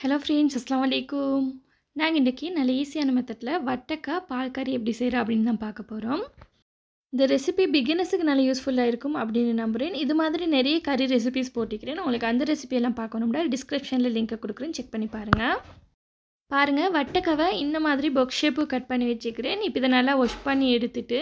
Hello friends, அஸ்ஸலாமு அலைக்கும். நாங்கள் இன்றைக்கி நல்ல ஈஸியான மெத்தடில் வட்டக்காய் பால் கறி எப்படி செய்கிறோம் அப்படின்னு தான் பார்க்க போகிறோம். இந்த ரெசிபி பிகினர்ஸுக்கு நல்ல யூஸ்ஃபுல்லாக இருக்கும் அப்படின்னு நம்புகிறேன். இது மாதிரி நிறைய கறி ரெசிபிஸ் போட்டிக்கிறேன். உங்களுக்கு அந்த ரெசிபியெல்லாம் பார்க்கணும்னா டிஸ்கிரிப்ஷனில் லிங்க்கை கொடுக்குறேன், செக் பண்ணி பாருங்கள். வட்டக்காவை இந்த மாதிரி பாக்ஸ் ஷேப்பு கட் பண்ணி வச்சுக்கிறேன். இப்போ இதை நல்லா வாஷ் பண்ணி எடுத்துட்டு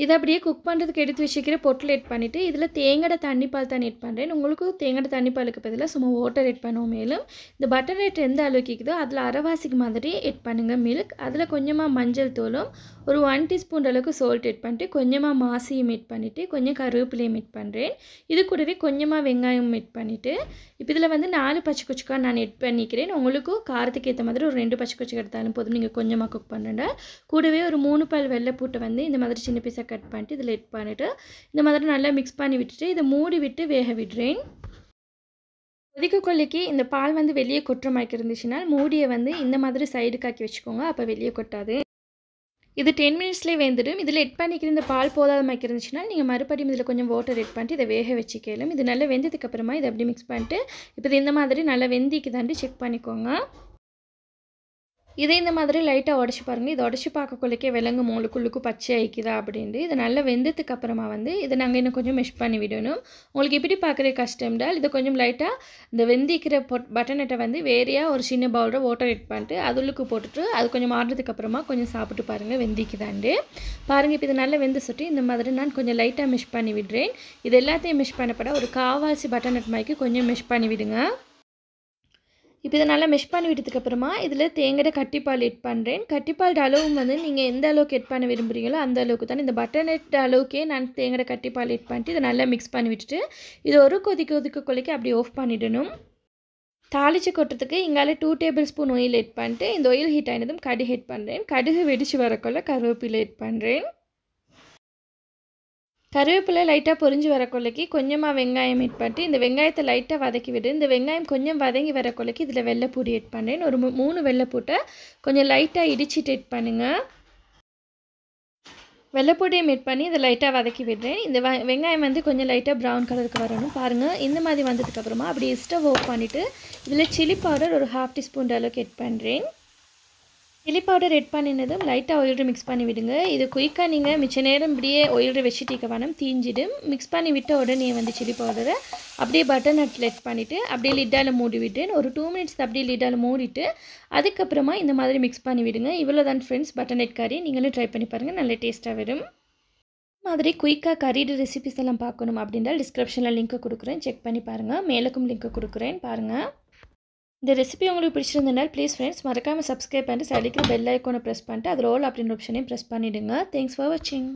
இதை அப்படியே குக் பண்ணுறதுக்கு எடுத்து வச்சுக்கிற பொட்டில் எட் பண்ணிவிட்டு இதில் தேங்காய் தண்ணி பால் தான் எட் பண்ணுறேன். உங்களுக்கு தேங்காய் தண்ணி பாலுக்கு பதிலாக சும்மா வாட்டர் எட் பண்ணுவோம். மேலும் இந்த பட்டர் ரேட் எந்த அளவுக்கு இருக்குதோ அதில் அரைவாசிக்கு மாதிரி எட் பண்ணுங்கள் மில்க். அதில் கொஞ்சமாக மஞ்சள் தூளும் ஒரு 1 டீஸ்பூன் அளவுக்கு சால்ட் எட் பண்ணிட்டு கொஞ்சமாக மாசியும் எட் பண்ணிவிட்டு கொஞ்சம் கருவேப்பிலையும் எட் பண்ணுறேன். இது கூடவே கொஞ்சமாக வெங்காயம் எட் பண்ணிவிட்டு இப்போ இதில் 4 பச்சை கொச்சுக்காய் நான் எட் பண்ணிக்கிறேன். உங்களுக்கு காரத்துக்கு ஏற்ற மாதிரி ஒரு 2 பச்சை கொச்சுக்காய் எடுத்தாலும் போதும். நீங்கள் கொஞ்சமாக குக் பண்ணுறேன். கூடவே ஒரு 3 பல் வெள்ளை பூட்டை இந்த மாதிரி சின்ன பீஸாக கட் பண்ணிட்டு இதில் எட் பண்ணிவிட்டு இந்த மாதிரி நல்லா மிக்ஸ் பண்ணி விட்டுட்டு இதை மூடி விட்டு வேக விடுறேன். கொதிக்கொல்லிக்கு இந்த பால் வெளியே கொட்டுற மாதிரி இருந்துச்சுன்னா மூடியை இந்த மாதிரி சைடு காக்கி வச்சுக்கோங்க, அப்போ வெளியே கொட்டாது. இது 10 மினிட்ஸ்லேயே வெந்துடும். இதில் எட் பண்ணிக்கிற இந்த பால் போதாத மாதிரி இருந்துச்சுன்னா நீங்கள் மறுபடியும் இதில் கொஞ்சம் வாட்டர் எட் பண்ணிட்டு இதை வேக வச்சுக்கலாம். இது நல்லா வெந்ததுக்கப்புறமா இதை அப்படி மிக்ஸ் பண்ணிட்டு இப்போ இது இந்த மாதிரி நல்லா வெந்திக்குதாண்டி செக் பண்ணிக்கோங்க. இதை இந்த மாதிரி லைட்டாக உடச்சி பாருங்கள். இதை உடச்சி பார்க்கக்குள்ளக்கே விலங்கு மூளுக்குள்ளுக்கு பச்சை ஆயிக்குதா அப்படின்ட்டு இது நல்லா வெந்ததுக்கு அப்புறமா இதை நாங்கள் இன்னும் கொஞ்சம் மெஷ் பண்ணி விடணும். உங்களுக்கு எப்படி பார்க்குற கஷ்டம்டால் இதை கொஞ்சம் லைட்டாக இந்த வெந்திக்கிற பட்டனட்டை வேறையாக ஒரு சின்ன பவுலில் வாட்டர் எட் பண்ணிட்டு அதுளுக்கு போட்டுட்டு அது கொஞ்சம் மாறுறதுக்கு அப்புறமா கொஞ்சம் சாப்பிட்டு பாருங்கள் வெந்திக்குதாண்டு பாருங்கள். இப்போ இது நல்லா வெந்து சுட்டி இந்த மாதிரி நான் கொஞ்சம் லைட்டாக மெஷ் பண்ணி விடுறேன். இது எல்லாத்தையும் மெஷ் பண்ணப்பட ஒரு காவாசி பட்டனட் மாதிரி கொஞ்சம் மெஷ் பண்ணி விடுங்க. இப்போ இதை நல்லா மெஷ் பண்ணி விட்டதுக்கப்புறமா இதில் தேங்காய் கட்டிப்பால் எட் பண்ணுறேன். கட்டிப்பால் அளவும் நீங்கள் எந்த அளவுக்கு எட் பண்ண விரும்புகிறீங்களோ அந்த அளவுக்கு தான். இந்த பட்டர்நட் அளவுக்கே நான் தேங்காய் கட்டிப்பால் எட் பண்ணிட்டு இதை நல்லா மிக்ஸ் பண்ணி விட்டுட்டு இது ஒரு கொதிக்க அப்படி ஆஃப் பண்ணிடணும். தாளித்து கொட்டுறதுக்கு இங்கால 2 டேபிள் ஸ்பூன் ஆயில் எட் பண்ணிட்டு இந்த ஆயில் ஹீட் ஆனதும் கடுகு எட் பண்ணுறேன். கடுகு வெடித்து வரக்குள்ள கருவேப்பிலை எட் பண்ணுறேன். கருவேப்பிலை லைட்டாக பொரிஞ்சு வரக்குள்ளைக்கு கொஞ்சமாக வெங்காயம் எட் பண்ணிட்டு இந்த வெங்காயத்தை லைட்டாக வதக்கி விடு. இந்த வெங்காயம் கொஞ்சம் வதங்கி வரக்குள்ளைக்கு இதில் வெள்ளைப்பூடி எட் பண்ணுறேன். ஒரு 3 வெள்ளைப்பூட்டை கொஞ்சம் லைட்டாக இடிச்சிட்டு எட் பண்ணுங்கள். வெள்ளைப்பூடியும் எட் பண்ணி இதை லைட்டாக வதக்கி விடுறேன். இந்த வெங்காயம் கொஞ்சம் லைட்டாக ப்ரௌன் கலருக்கு வரணும். பாருங்கள் இந்த மாதிரி வந்ததுக்கப்புறமா அப்படி ஸ்டவ் ஆஃப் பண்ணிவிட்டு இதில் சில்லி பவுடர் ஒரு 1/2 டீஸ்பூன் அளவுக்கு எட் பண்ணுறேன். சில்லி பவுடர் எட் பண்ணினதும் லைட்டாக ஆயில் மிக்ஸ் பண்ணி விடுங்க. இது குயிக்காக நீங்கள் மிச்ச நேரம் இப்படியே ஆயில் வச்சுட்டிக்க வேணும், தீஞ்சிடும். மிக்ஸ் பண்ணி விட்ட உடனே சில்லி பவுடரை அப்படியே பட்டர் நட்டில் எட் பண்ணிவிட்டு அப்படியே லிட்டால் மூடி விட்டேன். ஒரு 2 மினிட்ஸ் அப்படியே லிட்டால் மூடிட்டு அதுக்கப்புறமா இந்த மாதிரி மிக்ஸ் பண்ணி விடுங்க. இவ்வளோ தான் ஃப்ரெண்ட்ஸ் பட்டர் நட் கறி. நீங்களும் ட்ரை பண்ணி பாருங்கள், நல்ல டேஸ்ட்டாக வரும். இந்த மாதிரி குயிக்காக கறியோட ரெசிபிஸ் எல்லாம் பார்க்கணும் அப்படின்னா டிஸ்கிரிப்ஷனில் லிங்க்கை கொடுக்குறேன், செக் பண்ணி பாருங்கள். மேலுக்கும் லிங்க்கை கொடுக்குறேன் பாருங்கள். இந்த ரெசிபி உங்களுக்கு பிடிச்சிருந்தனால் ப்ளீஸ் ஃப்ரெண்ட்ஸ் மறக்காமல் சப்ஸ்கிரைப் பண்ணிட்டு சைடுக்கு பெல் ஐக்கானை ப்ரெஸ் பண்ணிட்டு அதில் ஆல் அப்படின்ற ஆப்ஷனையும் ப்ரெஸ் பண்ணிவிடுங்க. தேங்க்ஸ் ஃபார் வாட்சிங்.